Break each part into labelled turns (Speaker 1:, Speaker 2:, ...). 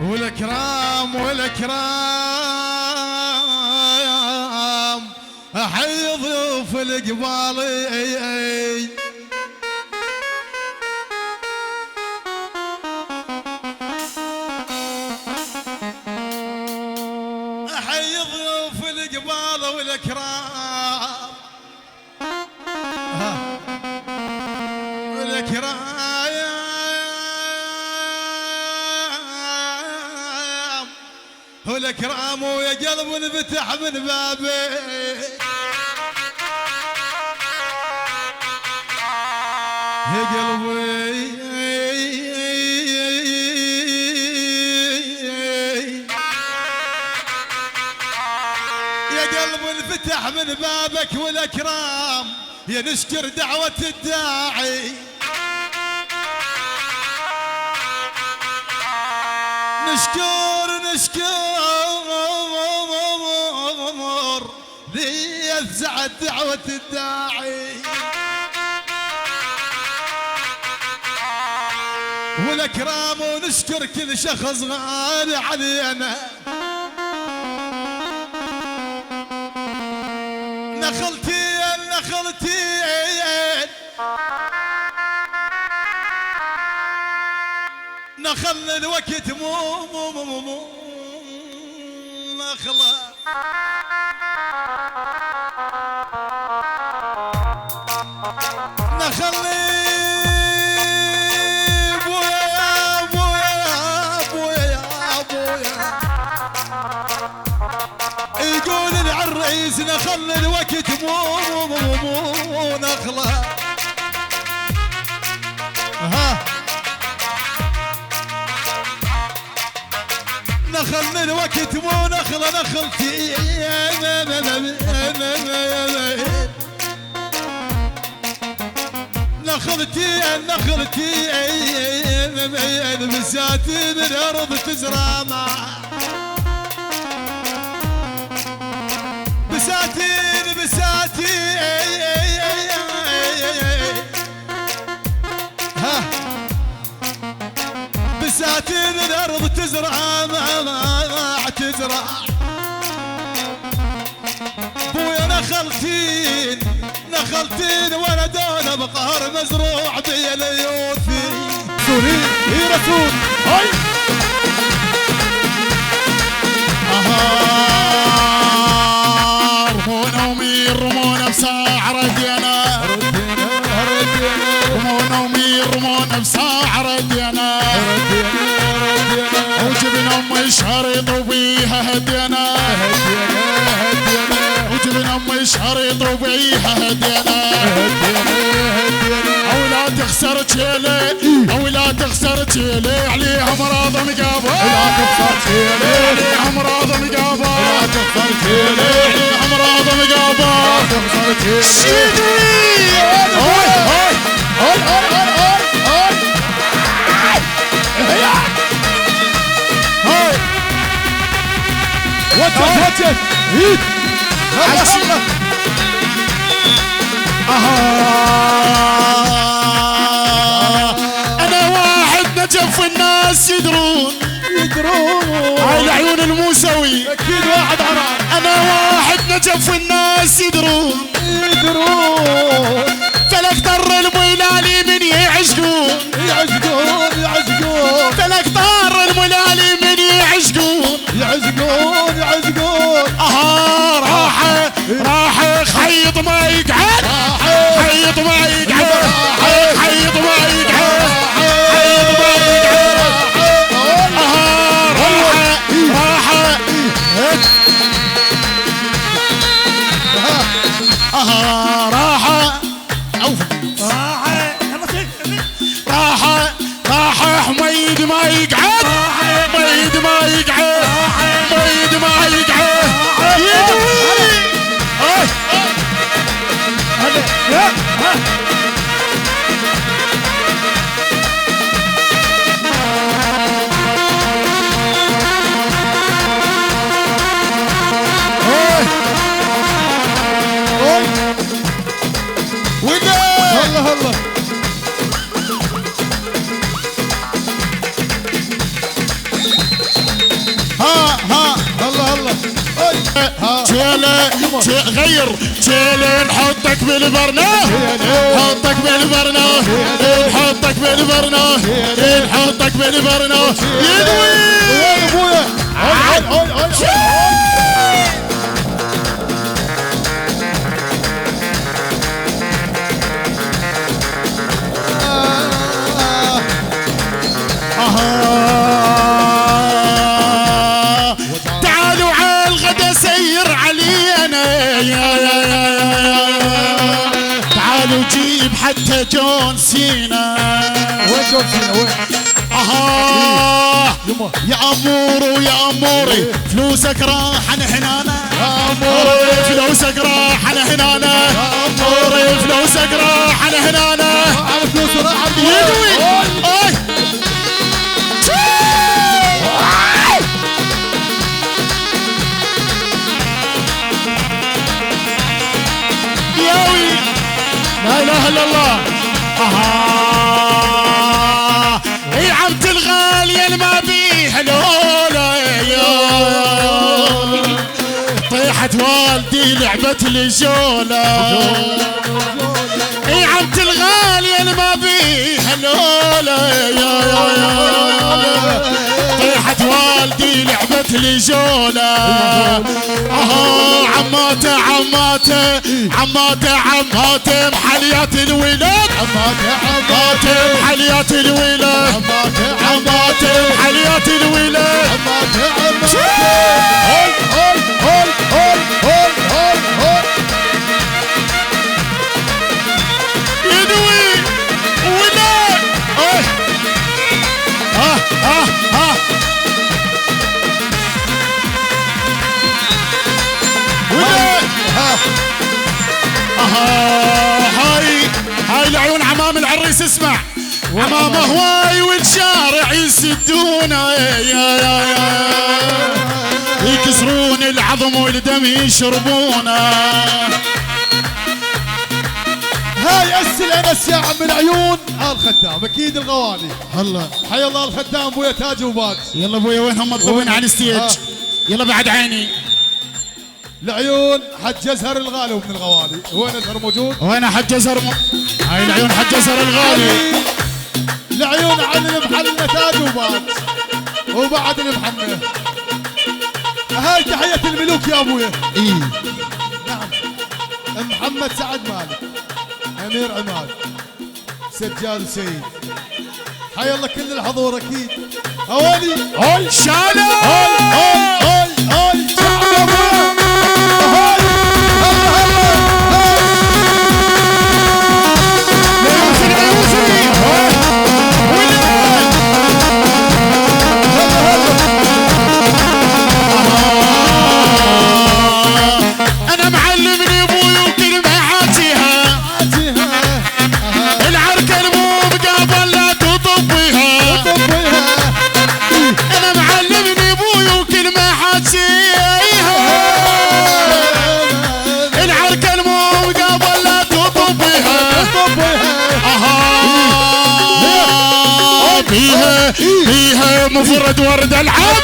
Speaker 1: والكرام والكرام حي ضيوف القبالي حي ضيوف القبال والكرام والكرام ويا قلب انفتح من بابي يا قلبي يا قلب انفتح من بابك والاكرام يا نشكر دعوة الداعي نشكر ذي يفزعت دعوة الداعي والاكرام ونشكر كل شخص غالي علينا نخلتين نخل الوقت مو نخلة نخلي بويا يقول العريس نخل الوقت مو نخلة نخل الوقت مو نخلة نخلتي نخلتي بساتين الارض تزرع بساتين بساتين الارض تزرع تزرع بويا نخلتين ولدون بقهر مزروع بي اليوثي
Speaker 2: سوري يا رسول هاي رمونا ومير رمونا بساعة ردينا رمونا بساعة ردينا وجبنا ام شهريط وبيها هدينا وجبنا ام شهريط وبيها هدينا او لا تخسر تشيلي او لا تخسر تشيلي عليها امراض مقابه لا تخسر تشيلي عليها امراض مقابه لا تخسر تشيلي عليها امراض مقابه لا تخسر تشيلي هاي هاي هاي هاي واتف هيد انا واحد نجف الناس يدرون على عيون الموسوي اكيد واحد عران انا واحد نجف الناس يدرون فلك ضر الملالي من يعشقون فلك ضر الملالي من يعشقون راح خيط ما يقعد خيط ما يقعد خيط ما يقعد خيط ما يقعد راح حميد ما يقعد حميد ما يقعد حميد ما يقعد
Speaker 1: الله
Speaker 2: تشيله غير تشيله نحطك بالبرناه نحطك بالبرناه نحطك بالبرناه نحطك بالبرناه يدوي
Speaker 1: وين ابويا
Speaker 2: تعالوا على الغدا سير علينا تعالوا جيب حتى جون سينا
Speaker 1: وين جون سينا وين
Speaker 2: يا امور يا اموري فلوسك راح هنانا يا اموري فلوسك راح هنانا يا اموري فلوسك راح هنانا
Speaker 1: على فلوس راح
Speaker 2: يدوي ياوي لا اله الا الله اي عمت الغالية اللي ما بيها لولا طيحت والدي لعبت لي جولة اي عمت الغالية اللي ما بيها لولا طيحت والدي لعبت لي جولة عماته عماته عماته عماته محليات الولاد عماته محليات الولاد عماته محليات الولاد يدوي ولاد هاي العيون عمام العريس اسمع عمام هواي والشارع يسدونه يكسرون العظم والدم يشربونه
Speaker 1: هاي اسل انس يا عم العيون الخدام اكيد الغوالي
Speaker 2: هلا
Speaker 1: حي الله الخدام ابويا تاج وباج
Speaker 2: يلا ابويا وين هم مطلوبين على الستيج يلا بعد عيني
Speaker 1: العيون حج ازهر الغالي ومن الغوالي وين ازهر موجود؟
Speaker 2: وين حج ازهر هاي العيون حج ازهر الغالي
Speaker 1: العيون عن المحنة تاج وباج وبعد المحنة هاي تحية الملوك يا ابويا
Speaker 2: ايه
Speaker 1: نعم محمد سعد مالك امير عماد سجاد وسيد حي الله كل الحضور اكيد اوالي
Speaker 2: هول شالو
Speaker 1: هول شعب ابويا هول
Speaker 2: انا معلمني ابوي وكلمه حاتيها العركه المو مقابل لا تطبيها انا معلمني ابوي وكلمه حاتيها العركه المو مقابل لا تطبيها فيها مفرد ورد العاب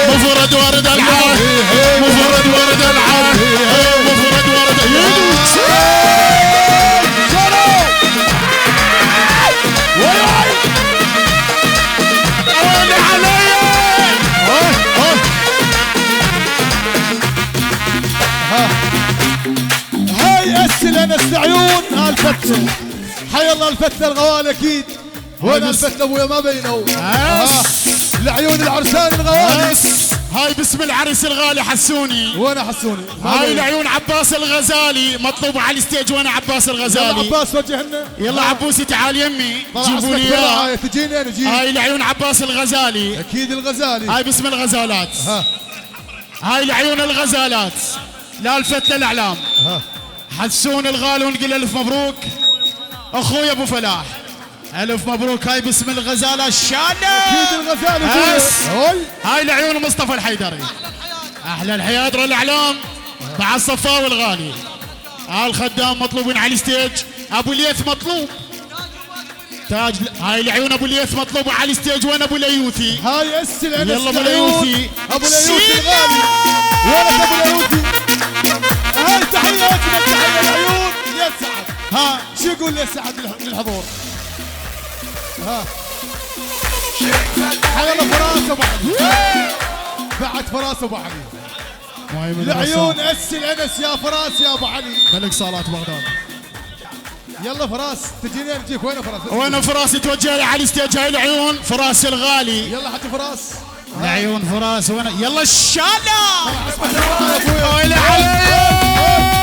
Speaker 2: مفرد ورد العاب مفرد ورد العاب مفرد ورد
Speaker 1: هاي اسل انس عيون الفتله حي الله الفتله الغوالي اكيد وين الفتله ابويا ما بينه العيون العرسان الغوالي
Speaker 2: هاي باسم العرس الغالي حسوني
Speaker 1: وين حسوني
Speaker 2: هاي العيون عباس الغزالي مطلوب على الستيج وين عباس الغزالي
Speaker 1: عباس وجهنا
Speaker 2: يلا عبوسي تعال يمي
Speaker 1: جيبوا لي اياه تجينا نجي
Speaker 2: هاي العيون عباس الغزالي
Speaker 1: اكيد الغزالي
Speaker 2: هاي باسم الغزالات هاي العيون الغزالات لا الفتله الاعلام حسون الغالي ونقول الف مبروك اخوي ابو فلاح الف مبروك هاي باسم الغزاله الشانه
Speaker 1: اكيد الغزالي
Speaker 2: هاي العيون مصطفى الحيدري احلى الحيادر الاعلام مع الصفاوي الغالي الخدام مطلوبين على الستيج ابو اليث مطلوب تاج هاي العيون ابو اليث مطلوب على الستيج وين ابو اليوثي
Speaker 1: هاي السلام
Speaker 2: يلا ابو اليوثي
Speaker 1: ابو اليوثي الغالي وين ابو اليهودي؟ هاي تحياتي لك، تحيه العيون يا سعد.
Speaker 2: ها
Speaker 1: شو يقول يا سعد للحضور؟ ها حيا الله فراس ابو علي، بعد فراس ابو علي، العيون اس الانس يا فراس يا ابو علي،
Speaker 2: ملك صالات بغداد.
Speaker 1: يلا فراس تجينا نجيك. وين فراس؟
Speaker 2: وين فراس؟ توجه لي على ستيج هاي العيون، فراس الغالي.
Speaker 1: يلا حتى فراس
Speaker 2: العيون فراس وين؟ يلا الشاله
Speaker 1: ابويا
Speaker 2: ويلي علي